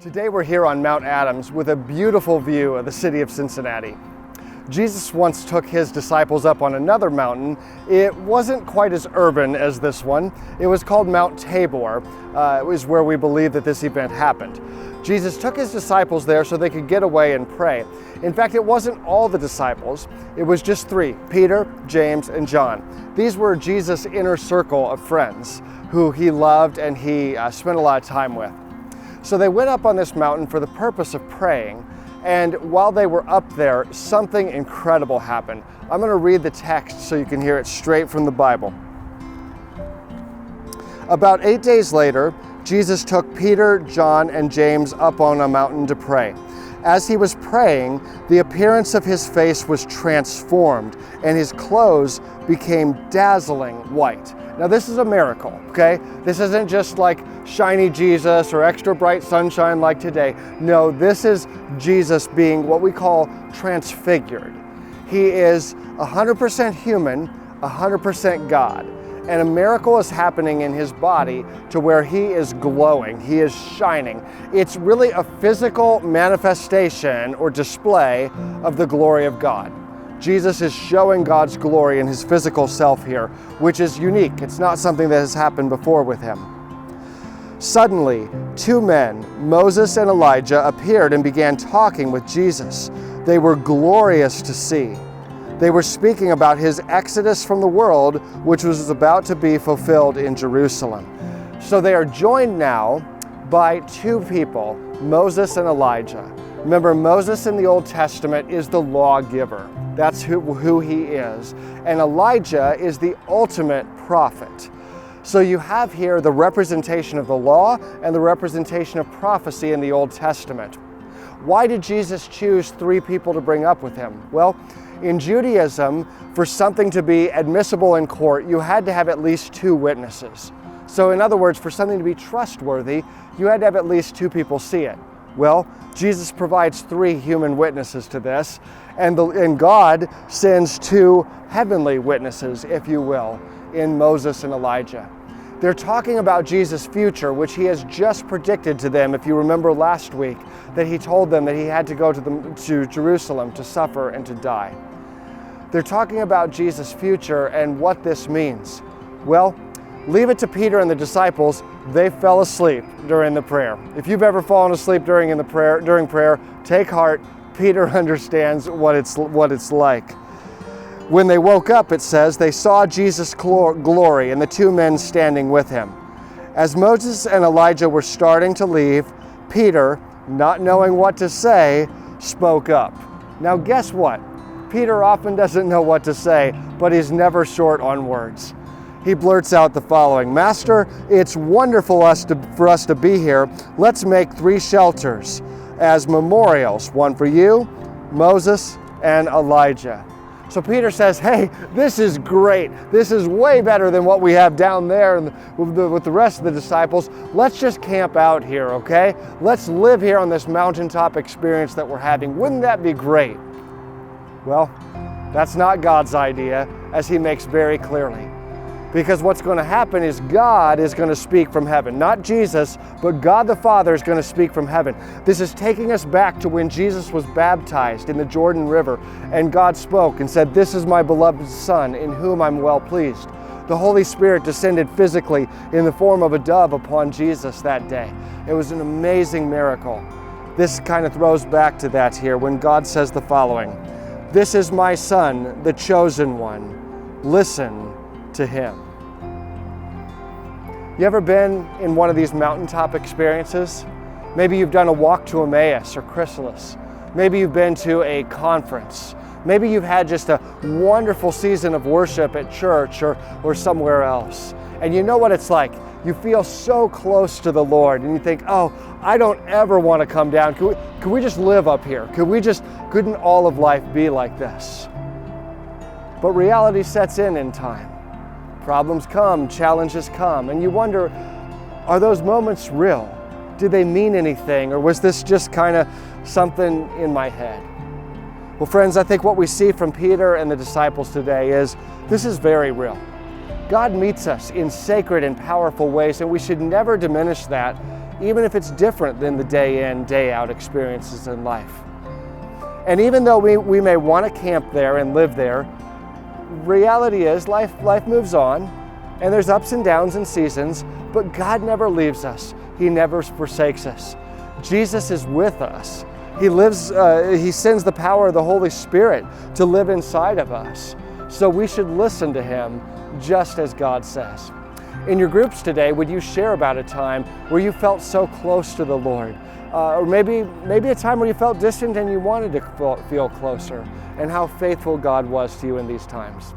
Today we're here on Mount Adams with a beautiful view of the city of Cincinnati. Jesus once took his disciples up on another mountain. It wasn't quite as urban as this one. It was called Mount Tabor. It was where we believe that this event happened. Jesus took his disciples there so they could get away and pray. In fact, it wasn't all the disciples. It was just three: Peter, James, and John. These were Jesus' inner circle of friends who he loved and he spent a lot of time with. So they went up on this mountain for the purpose of praying, and while they were up there, something incredible happened. I'm going to read the text so you can hear it straight from the Bible. About 8 days later, Jesus took Peter, John, and James up on a mountain to pray. As he was praying, the appearance of his face was transformed, and his clothes became dazzling white. Now this is a miracle, okay? This isn't just like shiny Jesus or extra bright sunshine like today. No, this is Jesus being what we call transfigured. He is 100% human, 100% God. And a miracle is happening in his body to where he is glowing, he is shining. It's really a physical manifestation or display of the glory of God. Jesus is showing God's glory in his physical self here, which is unique. It's not something that has happened before with him. Suddenly, two men, Moses and Elijah, appeared and began talking with Jesus. They were glorious to see. They were speaking about his exodus from the world, which was about to be fulfilled in Jerusalem. So they are joined now by two people, Moses and Elijah. Remember, Moses in the Old Testament is the lawgiver. That's who he is. And Elijah is the ultimate prophet. So you have here the representation of the law and the representation of prophecy in the Old Testament. Why did Jesus choose three people to bring up with him? Well, in Judaism, for something to be admissible in court, you had to have at least two witnesses. So in other words, for something to be trustworthy, you had to have at least two people see it. Well, Jesus provides three human witnesses to this, and God sends two heavenly witnesses, if you will, in Moses and Elijah. They're talking about Jesus' future, which he has just predicted to them. If you remember last week, that he told them that he had to go to Jerusalem to suffer and to die. They're talking about Jesus' future and what this means. Well, leave it to Peter and the disciples. They fell asleep during the prayer. If you've ever fallen asleep during prayer, take heart. Peter understands what it's like. When they woke up, it says, they saw Jesus' glory and the two men standing with him. As Moses and Elijah were starting to leave, Peter, not knowing what to say, spoke up. Now guess what? Peter often doesn't know what to say, but he's never short on words. He blurts out the following: "Master, it's wonderful for us to be here. Let's make 3 shelters as memorials, one for you, Moses, and Elijah." So Peter says, hey, this is great. This is way better than what we have down there with the rest of the disciples. Let's just camp out here, okay? Let's live here on this mountaintop experience that we're having. Wouldn't that be great? Well, that's not God's idea, as he makes very clearly. Because what's going to happen is God is going to speak from heaven. Not Jesus, but God the Father is going to speak from heaven. This is taking us back to when Jesus was baptized in the Jordan River, and God spoke and said, "This is my beloved Son, in whom I'm well pleased." The Holy Spirit descended physically in the form of a dove upon Jesus that day. It was an amazing miracle. This kind of throws back to that here when God says the following: "This is my Son, the chosen one. Listen to him." You ever been in one of these mountaintop experiences? Maybe you've done a walk to Emmaus or Chrysalis. Maybe you've been to a conference. Maybe you've had just a wonderful season of worship at church or somewhere else. And you know what it's like. You feel so close to the Lord and you think, oh, I don't ever want to come down. Could we just live up here? Couldn't all of life be like this? But reality sets in time. Problems come, challenges come, and you wonder, are those moments real? Did they mean anything, or was this just kind of something in my head? Well, friends, I think what we see from Peter and the disciples today is this is very real. God meets us in sacred and powerful ways, and we should never diminish that even if it's different than the day in, day out experiences in life. And even though we may want to camp there and live there, reality is life moves on, and there's ups and downs and seasons, but God never leaves us. He never forsakes us. Jesus is with us. He sends the power of the Holy Spirit to live inside of us. So we should listen to Him just as God says. In your groups today, would you share about a time where you felt so close to the Lord? Or maybe a time where you felt distant and you wanted to feel closer, and how faithful God was to you in these times.